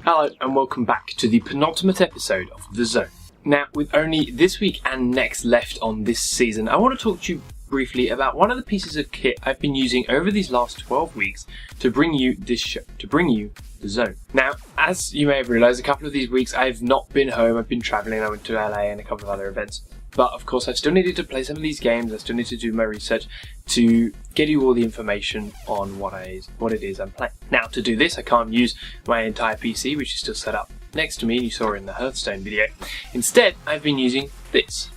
Hello and welcome back to the penultimate episode of The Zone. Now, with only this week and next left on this season, I want to talk to you briefly about one of the pieces of kit I've been using over these last 12 weeks to bring you this show, to bring you The Zone. Now, as you may have realised, a couple of these weeks I've not been home, I've been travelling, I went to LA and a couple of other events. But of course I still needed to play some of these games, I still need to do my research to get you all the information on what it is I'm playing. Now, to do this I can't use my entire PC, which is still set up next to me, and you saw in the Hearthstone video. Instead, I've been using this.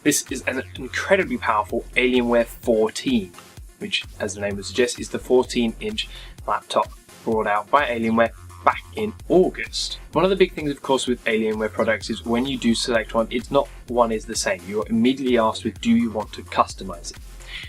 This is an incredibly powerful Alienware 14, which, as the name would suggest, is the 14-inch laptop brought out by Alienware back in August. One of the big things, of course, with Alienware products is when you do select one, it's not one is the same. You're immediately asked with, do you want to customize it?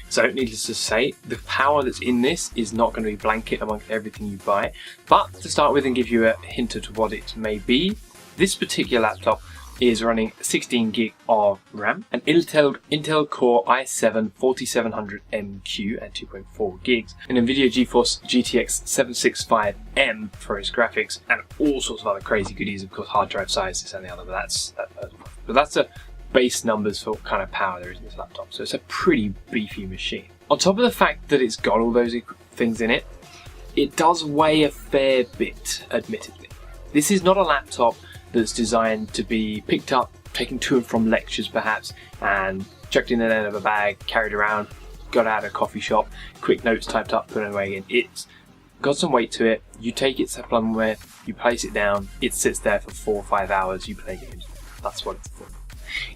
So, needless to say, the power that's in this is not going to be blanket amongst everything you buy. But to start with and give you a hint to what it may be, this particular laptop is running 16 gig of RAM, an Intel Core i7 4700MQ at 2.4 gigs, an Nvidia Gefore GTX 765M for its graphics, and all sorts of other crazy goodies, of course, hard drive size, this and the other, but that's the base numbers for what kind of power there is in this laptop, so it's a pretty beefy machine. On top of the fact that it's got all those things in it, it does weigh a fair bit, admittedly. This is not a laptop that's designed to be picked up, taken to and from lectures perhaps, and chucked in an end of a bag, carried around, got out of a coffee shop, quick notes typed up, put it away again. It's got some weight to it, you take it somewhere, you place it down, it sits there for 4 or 5 hours, you play games. That's what it's for.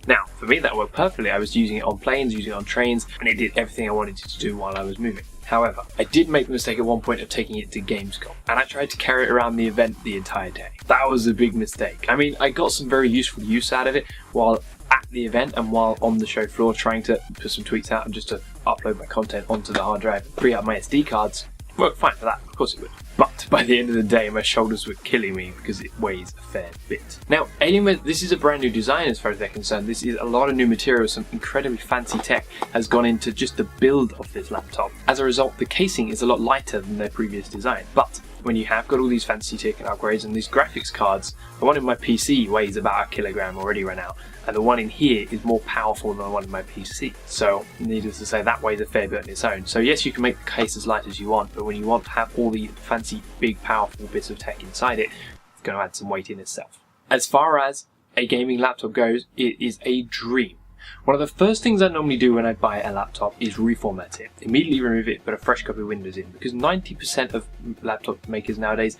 Now, for me that worked perfectly. I was using it on planes, using it on trains, and it did everything I wanted it to do while I was moving. However, I did make the mistake at one point of taking it to Gamescom, and I tried to carry it around the event the entire day. That was a big mistake. I mean, I got some very useful use out of it while at the event and while on the show floor trying to put some tweets out and just to upload my content onto the hard drive and free up my SD cards. Worked fine for that, of course it would. But by the end of the day, my shoulders were killing me because it weighs a fair bit. Now, Alienware, this is a brand new design as far as they're concerned. This is a lot of new material, some incredibly fancy tech has gone into just the build of this laptop. As a result, the casing is a lot lighter than their previous design. But when you have got all these fancy tech and upgrades and these graphics cards, the one in my PC weighs about 1 kilogram already right now, and the one in here is more powerful than the one in my PC. So, needless to say, that weighs a fair bit on its own. So yes, you can make the case as light as you want, but when you want to have all the fancy, big, powerful bits of tech inside it, it's going to add some weight in itself. As far as a gaming laptop goes, it is a dream. One of the first things I normally do when I buy a laptop is reformat it. Immediately remove it, put a fresh copy of Windows in, because 90% of laptop makers nowadays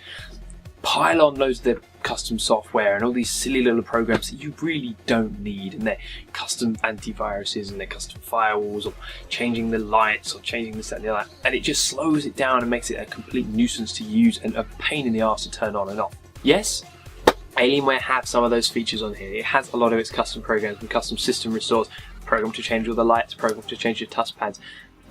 pile on loads of their custom software and all these silly little programs that you really don't need, and their custom antiviruses and their custom firewalls, or changing the lights or changing this, that and the other, and it just slows it down and makes it a complete nuisance to use and a pain in the arse to turn on and off. Yes, Alienware have some of those features on here. It has a lot of its custom programs and custom system restores, a program to change all the lights, a program to change your touchpads,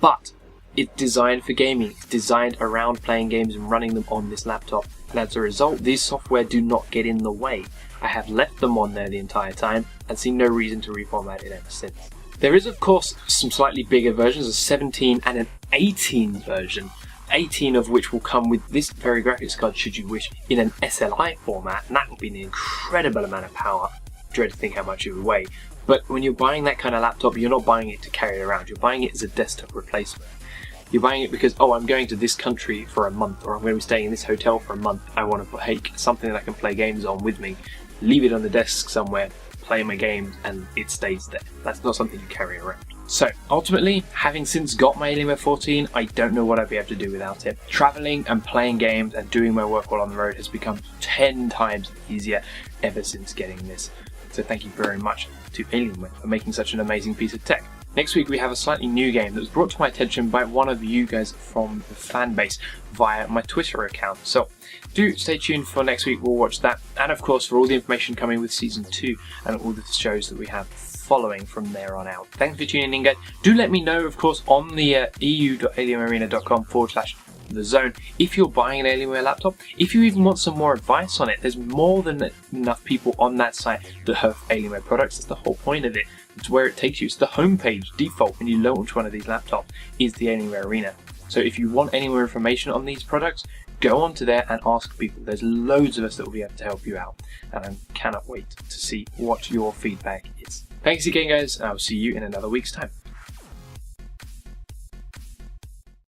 but it's designed for gaming. It's designed around playing games and running them on this laptop, and as a result, these software do not get in the way. I have left them on there the entire time and seen no reason to reformat it ever since. There is, of course, some slightly bigger versions, a 17 and an 18 version, 18 of which will come with this very graphics card, should you wish, in an SLI format, and that will be an incredible amount of power. Dread to think how much it would weigh. But when you're buying that kind of laptop, you're not buying it to carry it around, you're buying it as a desktop replacement. You're buying it because, oh, I'm going to this country for a month, or I'm going to be staying in this hotel for a month. I want to take something that I can play games on with me, leave it on the desk somewhere, play my games, and it stays there. That's not something you carry around. So, ultimately, having since got my Alienware 14, I don't know what I'd be able to do without it. Travelling and playing games and doing my work while on the road has become 10 times easier ever since getting this. So thank you very much to Alienware for making such an amazing piece of tech. Next week we have a slightly new game that was brought to my attention by one of you guys from the fan base via my Twitter account. So do stay tuned for next week, we'll watch that. And of course for all the information coming with Season 2 and all the shows that we have following from there on out. Thanks for tuning in, guys. Do let me know, of course, on the eu.alienwarearena.com/The Zone if you're buying an Alienware laptop. If you even want some more advice on it, there's more than enough people on that site that have Alienware products. That's the whole point of it. It's where it takes you. It's the homepage default when you launch one of these laptops is the Alienware Arena. So if you want any more information on these products, go onto there and ask people. There's loads of us that will be able to help you out, and I cannot wait to see what your feedback is. Thanks again, guys, and I'll see you in another week's time.